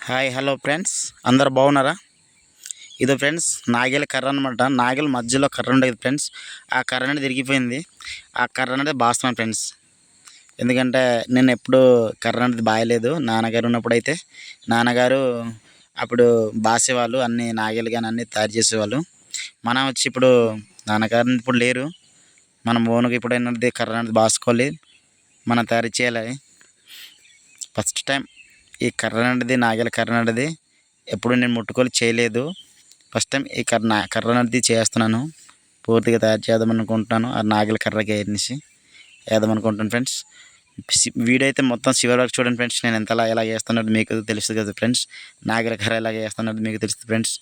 Hi hello friends, అందరు బాగున్నారా? ఇదో ఫ్రెండ్స్ నాగేల కర్ర అనమాట. నాగేల మధ్యలో కర్ర ఉండేది ఫ్రెండ్స్. ఆ కర్ర అనేది తిరిగిపోయింది. ఆ కర్ర అనేది బాస్తున్నాను ఫ్రెండ్స్. ఎందుకంటే నేను ఎప్పుడు కర్ర అనేది బాయలేదు. నాన్నగారు ఉన్నప్పుడు అయితే నాన్నగారు అప్పుడు బాసేవాళ్ళు, అన్ని నాగేలు కానీ అన్నీ తయారు చేసేవాళ్ళు. మనం వచ్చి ఇప్పుడు నాన్నగారు ఇప్పుడు లేరు. మనం ఓనుగా ఇప్పుడు అనేది కర్ర అనేది బాసుకోవాలి, మనం తయారు చేయాలి. ఫస్ట్ టైం ఈ కర్ర అనేది నాగేల కర్ర అనేది ఎప్పుడు నేను ముట్టుకొని చేయలేదు. ఫస్ట్ టైం ఈ కర్ర అనేది చేస్తున్నాను. పూర్తిగా తయారు చేద్దాం అనుకుంటున్నాను. ఆ నాగేల కర్రకి వేసి వేద్దాం అనుకుంటున్నాను ఫ్రెండ్స్. వీడియో అయితే మొత్తం చివరి వరకు చూడండి ఫ్రెండ్స్. నేను ఎంతలా ఎలా చేస్తున్నది మీకు తెలుస్తుంది కదా ఫ్రెండ్స్. నాగేల కర్ర ఎలా చేస్తున్నది మీకు తెలుస్తుంది ఫ్రెండ్స్.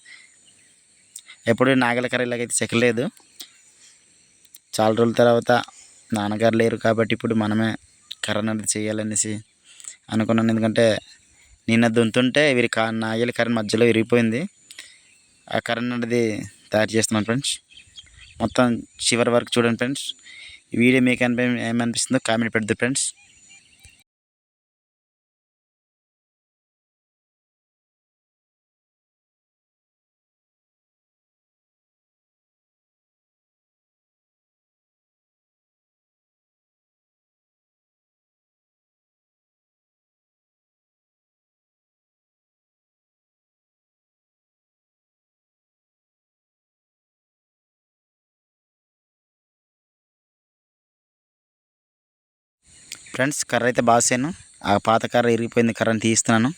ఎప్పుడు నాగేల కర్ర ఇలాగైతే చెక్కలేదు. చాలా రోజుల తర్వాత నాన్నగారు లేరు కాబట్టి ఇప్పుడు మనమే కర్ర అనేది చేయాలనేసి అనుకున్నాను. ఎందుకంటే నిన్న దుంతుంటే వీరి నాగేల కర్ర మధ్యలో విరిగిపోయింది. ఆ కర్ర అనేది తయారు చేస్తున్నాను ఫ్రెండ్స్. మొత్తం చివరి వరకు చూడండి ఫ్రెండ్స్. ఈ వీడియో మీకు ఏమనిపిస్తుందో కామెంట్ పెడతారు ఫ్రెండ్స్. ఫ్రెండ్స్ కర్ర అయితే బాసాను. ఆ పాత కర్ర ఇరిగిపోయింది, కర్రని తీస్తున్నాను.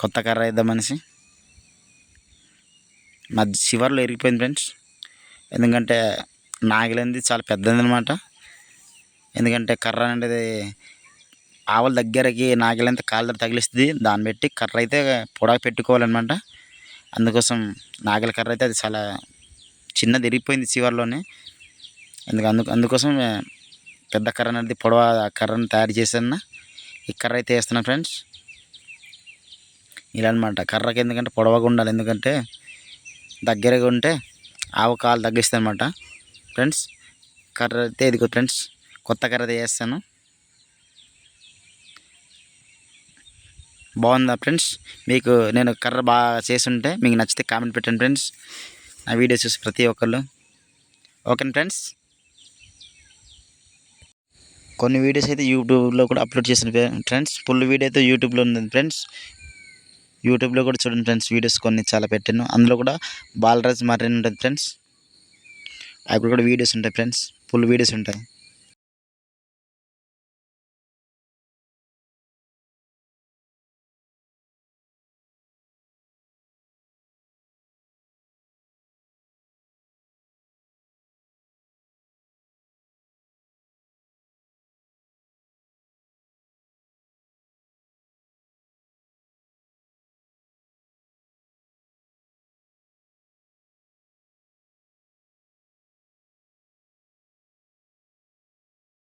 కొత్త కర్ర వేద్దామనేసి మధ్య చివరిలో ఇరిగిపోయింది ఫ్రెండ్స్. ఎందుకంటే నాగలేంది చాలా పెద్దది అనమాట. ఎందుకంటే కర్ర అనేది ఆవుల దగ్గరకి నాగలంతా కాళ్ళ తగిలిస్తుంది. దాన్ని బట్టి కర్ర అయితే పొడగా పెట్టుకోవాలన్నమాట. అందుకోసం నాగల కర్ర అయితే అది చాలా చిన్నది ఇరిగిపోయింది చివరిలోనే. అందుకోసం పెద్ద కర్ర అనేది పొడవ కర్రను తయారు చేశాను. ఈ కర్ర అయితే వేస్తున్నాను ఫ్రెండ్స్. ఇలా అనమాట. కర్రకి ఎందుకంటే పొడవగా ఉండాలి, ఎందుకంటే దగ్గరగా ఉంటే ఆవు కాలు తగ్గిస్తుంది అనమాట ఫ్రెండ్స్. కర్ర అయితే ఇదిగో ఫ్రెండ్స్, కొత్త కర్ర అయితే వేస్తాను. బాగుందా ఫ్రెండ్స్? మీకు నేను కర్ర బాగా చేస్తుంటే మీకు నచ్చితే కామెంట్ పెట్టండి ఫ్రెండ్స్. నా వీడియో చూసి ప్రతి ఒక్కళ్ళు ఓకేనా ఫ్రెండ్స్. కొన్ని వీడియోస్ అయితే యూట్యూబ్లో కూడా అప్లోడ్ చేసిన ఫ్రెండ్స్. ఫుల్ వీడియో అయితే యూట్యూబ్లో ఉంది ఫ్రెండ్స్. యూట్యూబ్లో కూడా చూడండి ఫ్రెండ్స్. వీడియోస్ కొన్ని చాలా పెట్టాను. అందులో కూడా బాలరాజ్ మర్రి ఉంటుంది ఫ్రెండ్స్. అప్పుడు కూడా వీడియోస్ ఉంటాయి ఫ్రెండ్స్, ఫుల్ వీడియోస్ ఉంటాయి.